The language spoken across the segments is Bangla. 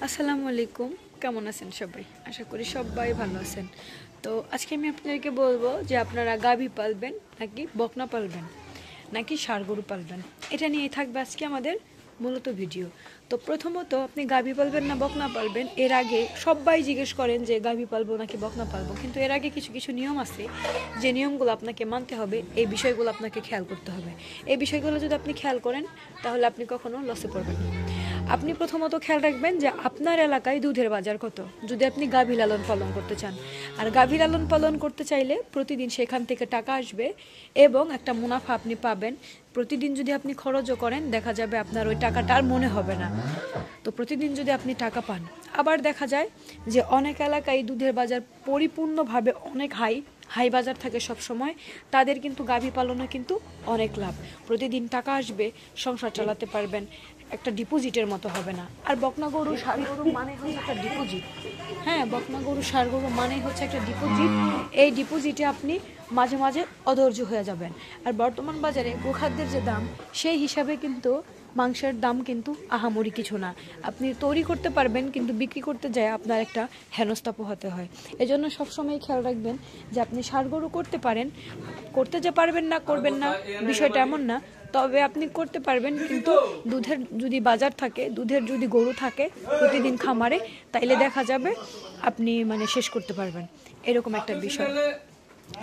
আসসালামু আলাইকুম, কেমন আছেন সবাই? আশা করি সবাই ভালো আছেন। তো আজকে আমি আপনাদেরকে বলবো যে আপনারা গাভী পালবেন নাকি বকনা পালবেন নাকি ষাঁড় গরু পালবেন, এটা নিয়েই থাকবে আজকে আমাদের মূলত ভিডিও। তো প্রথমত আপনি গাভী পালবেন না বকনা পালবেন, এর আগে সবাই জিজ্ঞেস করেন যে গাভী পালবো নাকি বকনা পালবো, কিন্তু এর আগে কিছু কিছু নিয়ম আছে যে নিয়মগুলো আপনাকে মানতে হবে, এই বিষয়গুলো আপনাকে খেয়াল করতে হবে। এই বিষয়গুলো যদি আপনি খেয়াল করেন তাহলে আপনি কখনো লসে পড়বেন না। আপনি প্রথমত খেয়াল রাখবেন যে আপনার এলাকায় দুধের বাজার কত, যদি আপনি গাভী লালন পালন করতে চান। আর গাভী লালন পালন করতে চাইলে প্রতিদিন সেখান থেকে টাকা আসবে এবং একটা মুনাফা আপনি পাবেন। প্রতিদিন যদি আপনি খরচও করেন দেখা যাবে আপনার ওই টাকাটা আর মনে হবে না। তো প্রতিদিন যদি আপনি টাকা পান, আবার দেখা যায় যে অনেক এলাকায় দুধের বাজার পরিপূর্ণভাবে অনেক হাই বাজার থাকে সব সময়, তাদের কিন্তু গাভী পালনে কিন্তু অনেক লাভ। প্রতিদিন টাকা আসবে, সংসার চালাতে পারবেন, একটা ডিপোজিটের মতো হবে না। আর বকনা গরু ষাঁড় গরু মানে হচ্ছে একটা ডিপোজিট। হ্যাঁ, বকনা গরু ষাঁড় গরু মানে হচ্ছে একটা ডিপোজিট। এই ডিপোজিটে আপনি মাঝে মাঝে অধৈর্য হয়ে যাবেন। আর বর্তমান বাজারে গোখাদ্যের যে দাম, সেই হিসাবে কিন্তু মাংসের দাম কিন্তু আহামরি কিছু না। আপনি তৈরি করতে পারবেন কিন্তু বিক্রি করতে যায় আপনার একটা হেনস্থা পোহাতে হয়। এজন্য সবসময় খেয়াল রাখবেন যে আপনি ষাঁড় গরু করতে পারেন, করতে যে পারবেন না করবেন না বিষয়টা এমন না, তবে আপনি করতে পারবেন। কিন্তু দুধের যদি বাজার থাকে, দুধের যদি গরু থাকে প্রতিদিন খামারে, তাইলে দেখা যাবে আপনি শেষ করতে পারবেন, এরকম একটা বিষয়।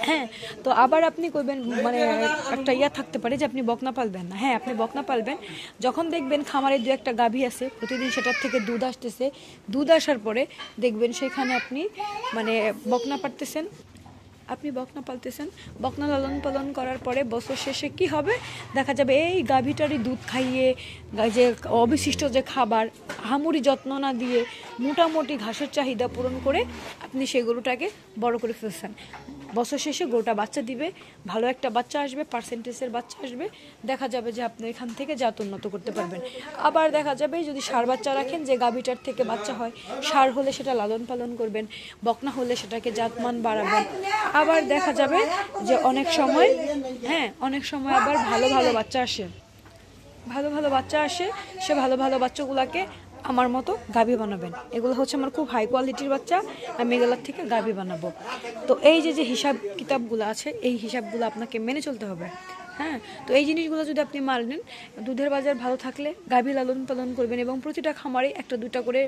হ্যাঁ, তো আবার আপনি করবেন একটা থাকতে পারে যে আপনি বকনা পালবেন না। হ্যাঁ, আপনি বকনা পালবেন যখন দেখবেন খামারে দু একটা গাভী আছে, প্রতিদিন সেটার থেকে দুধ আসতেছে। দুধ আসার পরে দেখবেন সেখানে আপনি বকনা পালতেছেন, আপনি বকনা পালতেছেন। বকনা লালন পালন করার পরে বছর শেষে কি হবে, দেখা যাবে এই গাভীটারই দুধ খাইয়ে যে অবশিষ্ট যে খাবার, আহামরি যত্ন না দিয়ে মোটামুটি ঘাসের চাহিদা পূরণ করে আপনি সেই গরুটাকে বড় করে ফেলছেন। বছর শেষে গরুটা বাচ্চা দিবে, ভালো একটা বাচ্চা আসবে, পার্সেন্টেজের বাচ্চা আসবে, দেখা যাবে যে আপনি এখান থেকে জাত উন্নত করতে পারবেন। আবার দেখা যাবে যদি ষাঁড় বাচ্চা রাখেন, যে গাভীটার থেকে বাচ্চা হয়, ষাঁড় হলে সেটা লালন পালন করবেন, বকনা হলে সেটাকে জাতমান বাড়াবেন। আবার দেখা যাবে যে অনেক সময় আবার ভালো ভালো বাচ্চা আসে, সে ভালো ভালো বাচ্চাগুলোকে আমার মতো গাভী বানাবেন। এগুলো হচ্ছে আমার খুব হাই কোয়ালিটির বাচ্চা, আমি এগুলোর থেকে গাভী বানাবো। তো এই যে হিসাব কিতাবগুলো আছে, এই হিসাবগুলো আপনাকে মেনে চলতে হবে। হ্যাঁ, তো এই জিনিসগুলো যদি আপনি মানেন, দুধের বাজার ভালো থাকলে গাভী লালন পালন করবেন এবং প্রতিটা খামারে একটা দুটা করে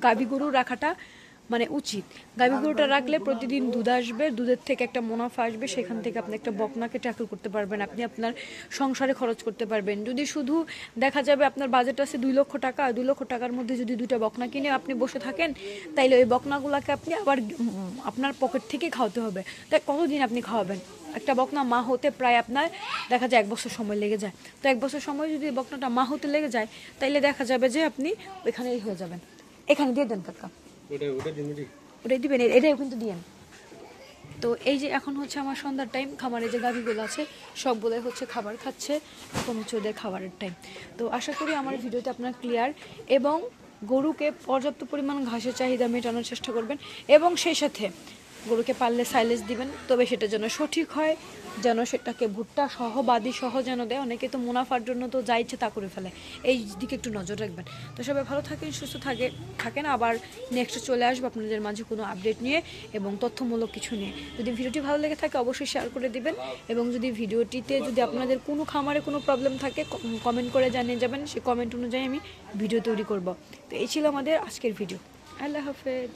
গাভী গরু রাখাটা উচিত। গাভী গরুটা রাখলে প্রতিদিন দুধ আসবে, দুধের থেকে একটা মুনাফা আসবে, সেখান থেকে আপনি একটা বকনাকে ট্যাকল করতে পারবেন, আপনি আপনার সংসারে খরচ করতে পারবেন। যদি শুধু দেখা যাবে আপনার বাজেট আছে 2 লক্ষ টাকা, 2 লক্ষ টাকার মধ্যে যদি দুইটা বকনা কিনে আপনি বসে থাকেন, তাইলে ওই বকনাগুলোকে আপনি আবার আপনার পকেট থেকে খাওয়াতে হবে। তাই কতদিন আপনি খাওয়াবেন? একটা বকনা মা হতে প্রায় আপনার দেখা যায় 1 বছর সময় লেগে যায়। তো 1 বছর সময় যদি বকনাটা মা হতে লেগে যায়, তাইলে দেখা যাবে যে আপনি ওইখানেই হয়ে যাবেন। এখানে দিয়ে দেন কাকা, ওটাই দিবেন, এটাও কিন্তু দিয়েন। তো এই যে এখন হচ্ছে আমার সন্ধ্যার টাইম, খামারে যে গাভীগুলো আছে সবগুলোই হচ্ছে খাবার খাচ্ছে, এখন হচ্ছে ওদের খাবারের টাইম। তো আশা করি আমার ভিডিওতে আপনার ক্লিয়ার, এবং গরুকে পর্যাপ্ত পরিমাণ ঘাসের চাহিদা মেটানোর চেষ্টা করবেন, এবং সেই সাথে গরুকে পারলে সাইলেজ দিবেন, তবে সেটা যেন সঠিক হয়, যেন সেটাকে ভুট্টা সহ বাদি সহ যেন দেয়। অনেকে তো মুনাফার জন্য তো যা ইচ্ছে তা করে ফেলে, এই দিকে একটু নজর রাখবেন। তো সবাই ভালো থাকেন, সুস্থ থাকেন। আবার নেক্সট চলে আসবো আপনাদের মাঝে কোনো আপডেট নিয়ে এবং তথ্যমূলক কিছু নিয়ে। যদি ভিডিওটি ভালো লেগে থাকে অবশ্যই শেয়ার করে দিবেন, এবং যদি ভিডিওটিতে যদি আপনাদের কোনো খামারে কোনো প্রবলেম থাকে কমেন্ট করে জানিয়ে যাবেন, সেই কমেন্ট অনুযায়ী আমি ভিডিও তৈরি করব। তো এই ছিল আমাদের আজকের ভিডিও। আল্লাহ হাফেজ।